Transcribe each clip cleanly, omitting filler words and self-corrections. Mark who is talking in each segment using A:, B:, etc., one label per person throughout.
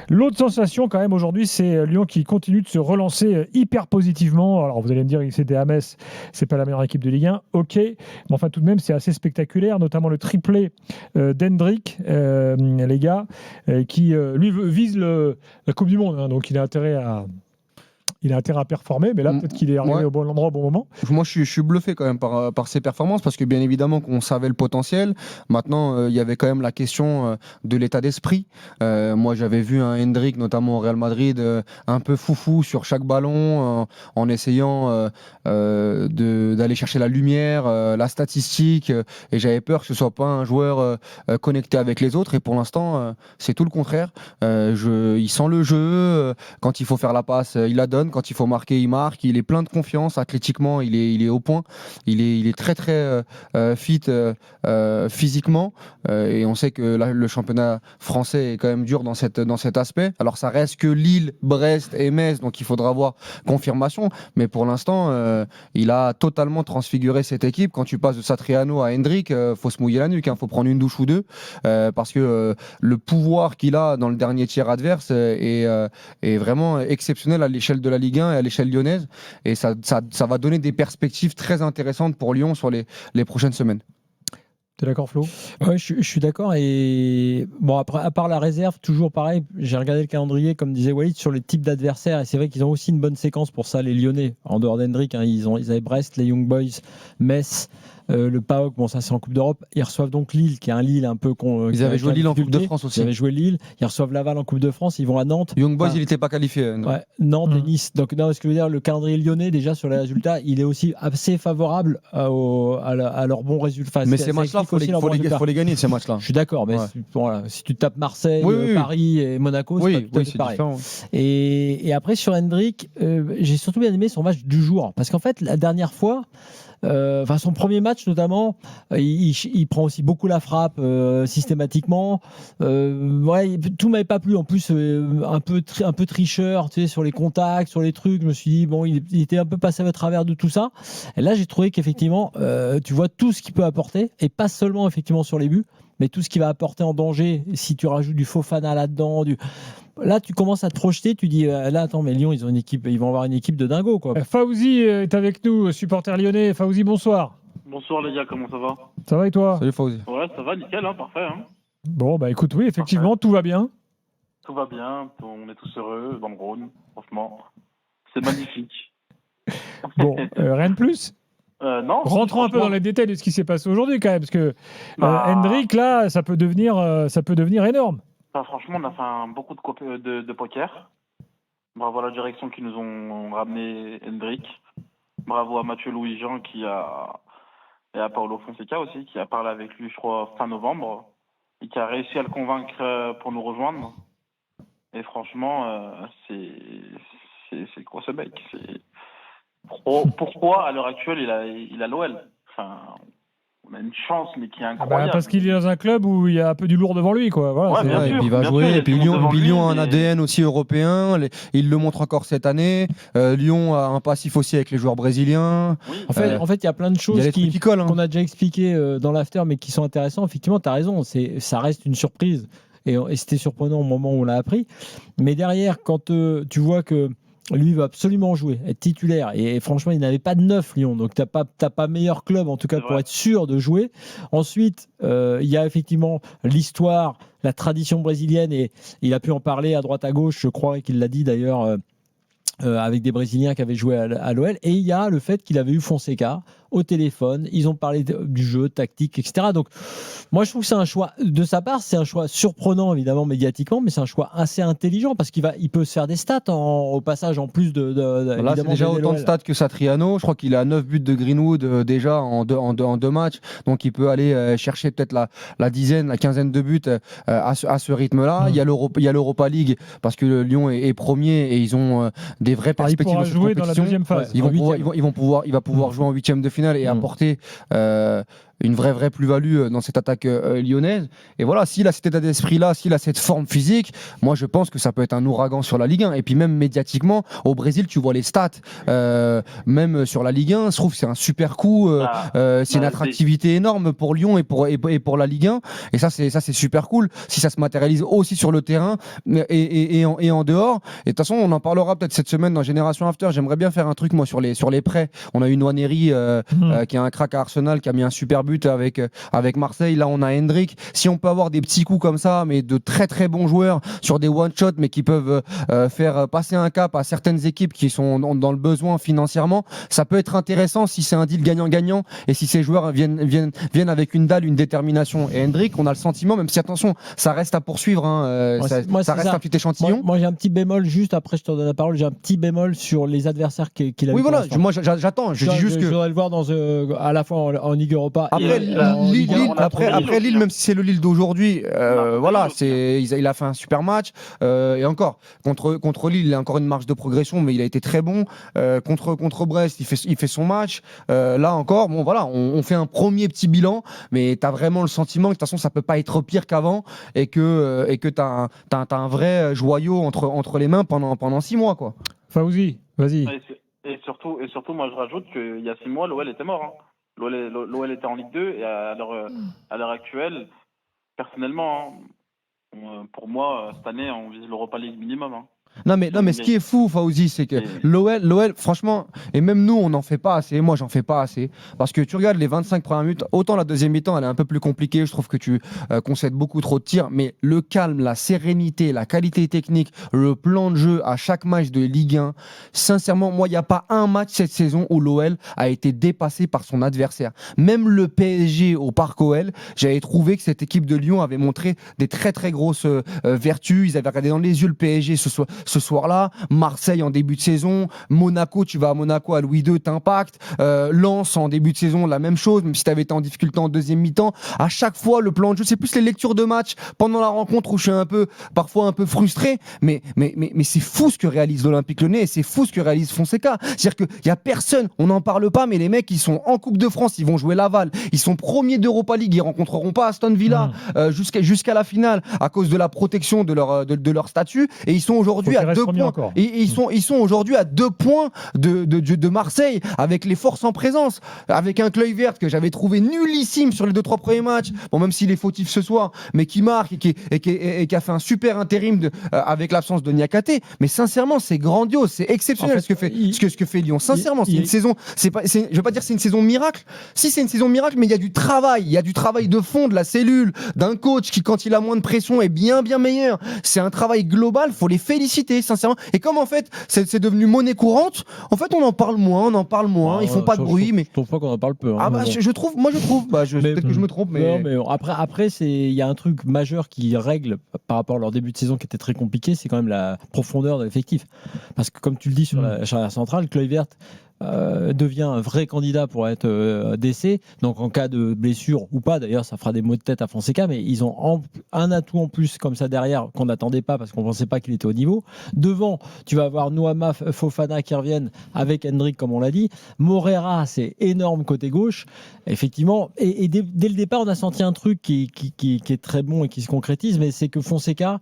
A: L'autre sensation quand même aujourd'hui, c'est Lyon qui continue de se relancer hyper positivement. Alors vous allez me dire que c'était à Metz, c'est pas la meilleure équipe de Ligue 1, ok, mais enfin tout de même c'est assez spectaculaire, notamment le triplé d'Hendrick, les gars, qui lui vise la Coupe du Monde, hein, donc il a intérêt à performer, mais là peut-être qu'il est arrivé
B: Ouais.
A: au bon endroit au bon moment.
B: Moi, je suis bluffé quand même par ses performances parce que bien évidemment qu'on savait le potentiel. Maintenant, il y avait quand même la question de l'état d'esprit. Moi, j'avais vu un Hendrick, notamment au Real Madrid, un peu foufou sur chaque ballon, en essayant d'aller chercher la lumière, la statistique, et j'avais peur que ce soit pas un joueur connecté avec les autres. Et pour l'instant, c'est tout le contraire. Il sent le jeu. Quand il faut faire la passe, il la donne. Quand il faut marquer, il marque. Il est plein de confiance. Athlétiquement, il est au point. Il est très très fit physiquement. Et on sait que le championnat français est quand même dur dans cet aspect. Alors ça reste que Lille, Brest et Metz, donc il faudra voir confirmation. Mais pour l'instant, il a totalement transfiguré cette équipe. Quand tu passes de Satriano à Hendrick, faut se mouiller la nuque. Faut prendre une douche ou deux. Parce que le pouvoir qu'il a dans le dernier tiers adverse est vraiment exceptionnel à l'échelle de la Ligue 1 et à l'échelle lyonnaise. Et ça va donner des perspectives très intéressantes pour Lyon sur les prochaines semaines.
A: T'es d'accord, Flo?
C: Ouais, je suis d'accord. Et bon, après, à part la réserve, toujours pareil, j'ai regardé le calendrier, comme disait Walid, sur les types d'adversaires. Et c'est vrai qu'ils ont aussi une bonne séquence pour ça, les Lyonnais. En dehors d'Hendrick, hein, ils avaient Brest, les Young Boys, Metz, le PAOK. Bon, ça, c'est en Coupe d'Europe. Ils reçoivent donc Lille, qui est un Lille un peu.
B: Ils avaient joué Lille en Coupe de France aussi.
C: Ils avaient joué Lille. Ils reçoivent Laval en Coupe de France. Ils vont à Nantes.
B: Young Boys, il n'était pas qualifié.
C: Ouais, Nantes et Nice. Donc, non, ce que je veux dire, le calendrier lyonnais, déjà sur les résultats, il est aussi assez favorable à leurs bons résultats.
B: Mais ces matchs-là, il faut les gagner, ces matchs-là.
C: Je suis d'accord, mais voilà, si tu tapes Marseille, Paris et Monaco, c'est pas tout à fait pareil. Différent. Et après, sur Hendrick, j'ai surtout bien aimé son match du jour. Parce qu'en fait, la dernière fois, son premier match notamment, il prend aussi beaucoup la frappe systématiquement. Tout m'avait pas plu. En plus, un peu tricheur, tu sais, sur les contacts, sur les trucs. Je me suis dit bon, il était un peu passé à travers de tout ça. Et là, j'ai trouvé qu'effectivement, tu vois tout ce qu'il peut apporter, et pas seulement effectivement sur les buts, mais tout ce qui va apporter en danger. Si tu rajoutes du Fofana là-dedans, là, tu commences à te projeter, tu dis là, attends, mais Lyon, ils vont avoir une équipe de dingo, quoi.
A: Fawzi est avec nous, supporter lyonnais. Fawzi, bonsoir.
D: Bonsoir les gars, comment ça va?
A: Ça va et toi?
B: Salut Fawzi.
D: Ouais, ça va, nickel, parfait.
A: Bon, bah écoute, oui, effectivement, parfait. Tout va bien.
D: Tout va bien, on est tous heureux dans le Rhône, franchement. C'est magnifique.
A: Bon, rien de plus?
D: Non.
A: Rentrons un peu dans les détails de ce qui s'est passé aujourd'hui quand même, parce que Hendrick, là, ça peut devenir énorme.
D: Franchement, on a fait beaucoup de poker. Bravo à la direction qui nous ont ramené Hendrick. Bravo à Mathieu Louis-Jean et à Paolo Fonseca aussi, qui a parlé avec lui, je crois, fin novembre, et qui a réussi à le convaincre pour nous rejoindre. Et franchement, c'est quoi ce mec? Pourquoi, à l'heure actuelle, il a l'OL? Enfin, on a une chance, mais qui est incroyable.
A: Parce qu'il est dans un club où il y a un peu du lourd devant lui, quoi. Voilà,
B: et puis il va jouer. Et puis Lyon a un ADN aussi européen. Il le montre encore cette année. Lyon a un passif aussi avec les joueurs brésiliens.
C: Oui. En fait, il y a plein de choses qu'on a déjà expliquées dans l'after, mais qui sont intéressantes. Effectivement, tu as raison. Ça reste une surprise. Et c'était surprenant au moment où on l'a appris. Mais derrière, quand tu vois que lui va absolument jouer, être titulaire. Et franchement, il n'avait pas de neuf, Lyon. Donc, tu n'as pas meilleur club, en tout cas, pour être sûr de jouer. Ensuite, il y a effectivement l'histoire, la tradition brésilienne. Et il a pu en parler à droite, à gauche. Je crois qu'il l'a dit d'ailleurs avec des Brésiliens qui avaient joué à l'OL. Et il y a le fait qu'il avait eu Fonseca au téléphone. Ils ont parlé du jeu, tactique, etc. Donc, moi, je trouve que c'est un choix de sa part. C'est un choix surprenant, évidemment, médiatiquement, mais c'est un choix assez intelligent parce il peut se faire des stats au passage, en plus de
B: là, c'est déjà autant de stats que Satriano. Je crois qu'il a 9 buts de Greenwood déjà en deux matchs. Donc, il peut aller chercher peut-être la dizaine, la quinzaine de buts à ce rythme-là. Il y a l'Europa League parce que le Lyon est premier et ils ont des vraies perspectives.
A: Il pourra jouer dans la deuxième phase.
B: Il va pouvoir jouer en huitième de finale et apporter une vraie plus-value dans cette attaque lyonnaise. Et voilà, s'il a cet état d'esprit-là, s'il a cette forme physique, moi je pense que ça peut être un ouragan sur la Ligue 1. Et puis même médiatiquement, au Brésil, tu vois les stats, même sur la Ligue 1, je trouve que c'est un super coup. C'est une attractivité énorme pour Lyon et pour la Ligue 1. Et ça, c'est super cool. Si ça se matérialise aussi sur le terrain et en dehors. Et de toute façon, on en parlera peut-être cette semaine dans Génération After. J'aimerais bien faire un truc, moi, sur les prêts. On a eu Nwaneri, qui est un crack à Arsenal, qui a mis un super but avec Marseille. Là, on a Hendrick. Si on peut avoir des petits coups comme ça, mais de très très bons joueurs sur des one-shots, mais qui peuvent faire passer un cap à certaines équipes qui sont dans le besoin financièrement, ça peut être intéressant si c'est un deal gagnant-gagnant et si ces joueurs viennent avec une dalle, une détermination. Et Hendrick, on a le sentiment, même si attention, ça reste à poursuivre, ça reste un petit échantillon.
C: Moi, j'ai un petit bémol juste, après je te donne la parole, j'ai un petit bémol sur les adversaires qu'il a eu.
B: Oui, voilà, moi j'attends. Je dis juste que.
C: Je voudrais le voir à la fois en Ligue Europa.
B: Après Lille, même si c'est le Lille d'aujourd'hui, voilà, il a fait un super match. Et encore, contre Lille, il a encore une marge de progression, mais il a été très bon. Contre Brest, il fait son match. Là encore, bon voilà, on fait un premier petit bilan, mais tu as vraiment le sentiment que de toute façon, ça peut pas être pire qu'avant et que tu as un vrai joyau entre les mains pendant 6 mois, quoi.
A: Fawzi, vas-y.
D: Et surtout, moi je rajoute qu'il y a 6 mois, l'OL était mort. Hein. L'OL était en Ligue 2 et à l'heure actuelle, personnellement, pour moi, cette année, on vise l'Europa League minimum. Hein.
B: Non mais ce qui est fou, Fawzi, c'est que l'OL, franchement, et même nous, on n'en fait pas assez. Moi, j'en fais pas assez. Parce que tu regardes les 25 premières minutes, autant la deuxième mi-temps, elle est un peu plus compliquée. Je trouve que tu concèdes beaucoup trop de tirs. Mais le calme, la sérénité, la qualité technique, le plan de jeu à chaque match de Ligue 1, sincèrement, moi, il n'y a pas un match cette saison où l'OL a été dépassé par son adversaire. Même le PSG au Parc OL, j'avais trouvé que cette équipe de Lyon avait montré des très très grosses vertus. Ils avaient regardé dans les yeux le PSG ce soir-là, Marseille en début de saison, Monaco, tu vas à Monaco à Louis II, t'impactes, Lens en début de saison, la même chose, même si tu avais été en difficulté en deuxième mi-temps. À chaque fois, le plan de jeu, c'est plus les lectures de match pendant la rencontre où je suis parfois un peu frustré, mais c'est fou ce que réalise l'Olympique Lyonnais et c'est fou ce que réalise Fonseca. C'est-à-dire qu'il n'y a personne, on n'en parle pas, mais les mecs, ils sont en Coupe de France, ils vont jouer Laval, ils sont premiers d'Europa League, ils rencontreront pas Aston Villa jusqu'à la finale à cause de la protection de leur statut et ils sont aujourd'hui à 2 points. Et ils sont aujourd'hui à 2 points de Marseille avec les forces en présence, avec un Kluivert que j'avais trouvé nullissime sur les 2-3 premiers matchs. Bon, même s'il est fautif ce soir, mais qui marque et qui a fait un super intérim avec l'absence de Niakate. Mais sincèrement, c'est grandiose, c'est exceptionnel ce que fait Lyon. Sincèrement, c'est une saison. Je veux pas dire que c'est une saison miracle. Si c'est une saison miracle, mais il y a du travail. Il y a du travail de fond de la cellule, d'un coach qui, quand il a moins de pression, est bien meilleur. C'est un travail global. Faut les féliciter, sincèrement. Et comme en fait, c'est devenu monnaie courante, en fait, on en parle moins. Ils font pas de bruit. Mais
C: je trouve pas qu'on en parle peu. Hein,
B: je trouve. Peut-être que je me trompe, mais.
C: Non, mais après, il y a un truc majeur qui règle par rapport à leur début de saison qui était très compliqué, c'est quand même la profondeur de l'effectif. Parce que comme tu le dis sur la charnière centrale, Kluivert devient un vrai candidat pour être DC. Donc en cas de blessure ou pas, d'ailleurs, ça fera des maux de tête à Fonseca, mais ils ont un atout en plus comme ça derrière qu'on n'attendait pas parce qu'on ne pensait pas qu'il était au niveau. Devant, tu vas avoir Noama, Fofana qui reviennent avec Hendrick, comme on l'a dit. Morera, c'est énorme côté gauche. Effectivement, et dès le départ, on a senti un truc qui est très bon et qui se concrétise, mais c'est que Fonseca,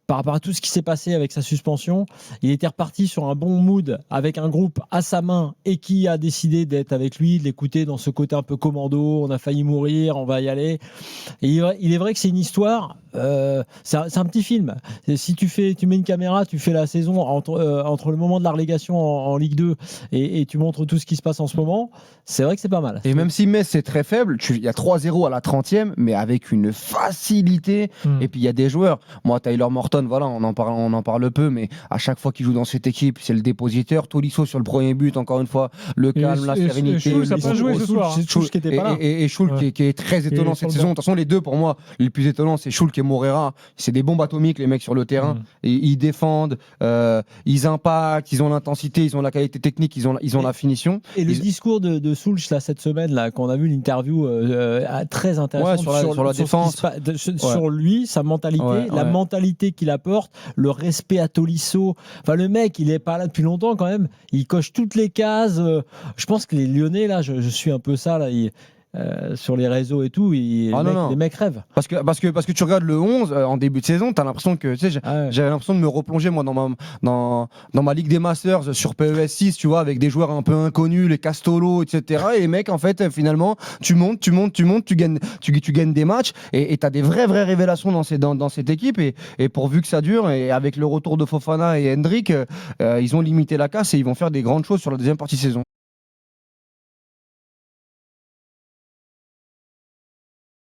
C: par rapport à tout ce qui s'est passé avec sa suspension, il était reparti sur un bon mood avec un groupe à sa main et qui a décidé d'être avec lui, de l'écouter dans ce côté un peu commando, on a failli mourir, on va y aller. Et il est vrai que c'est une histoire, c'est un petit film. Si tu mets une caméra, tu fais la saison entre le moment de la relégation en Ligue 2 et tu montres tout ce qui se passe en ce moment, c'est vrai que c'est pas mal.
B: Et même si Metz c'est très faible, il y a 3-0 à la 30e, mais avec une facilité. Et puis il y a des joueurs, moi Tyler Morton, voilà, on en parle peu, mais à chaque fois qu'il joue dans cette équipe, c'est le dépositeur. Tolisso sur le premier but, encore une fois, le calme, la sérénité.
A: Schulz n'a pas joué ce soir.
C: Schulz qui était pas là.
B: Et Schulz qui est très étonnant cette saison. De toute façon, les deux, pour moi, les plus étonnants, c'est Schulz et Morera. C'est des bombes atomiques, les mecs sur le terrain. Et ils défendent, ils impactent, ils ont l'intensité, ils ont la qualité technique, ils ont la finition.
C: Et le discours de Schulz là, cette semaine, là, quand on a vu l'interview très intéressante
B: sur la défense.
C: Sur lui, sa mentalité, la mentalité qu'il apporte, le respect à Tolisso. Enfin, le mec, il est pas là depuis longtemps quand même. Il coche toutes les cases. Je pense que les Lyonnais, là, je suis un peu ça, là. sur les réseaux et tout, les mecs rêvent.
B: Parce que tu regardes le 11 en début de saison, t'as l'impression que j'avais l'impression de me replonger moi dans ma Ligue des Masters sur PES 6, tu vois, avec des joueurs un peu inconnus, les Castolo, etc. Et les mecs, en fait, finalement, tu montes, tu gagnes des matchs et t'as des vraies révélations dans cette équipe. Et pourvu que ça dure, et avec le retour de Fofana et Hendrick, ils ont limité la casse et ils vont faire des grandes choses sur la deuxième partie de saison.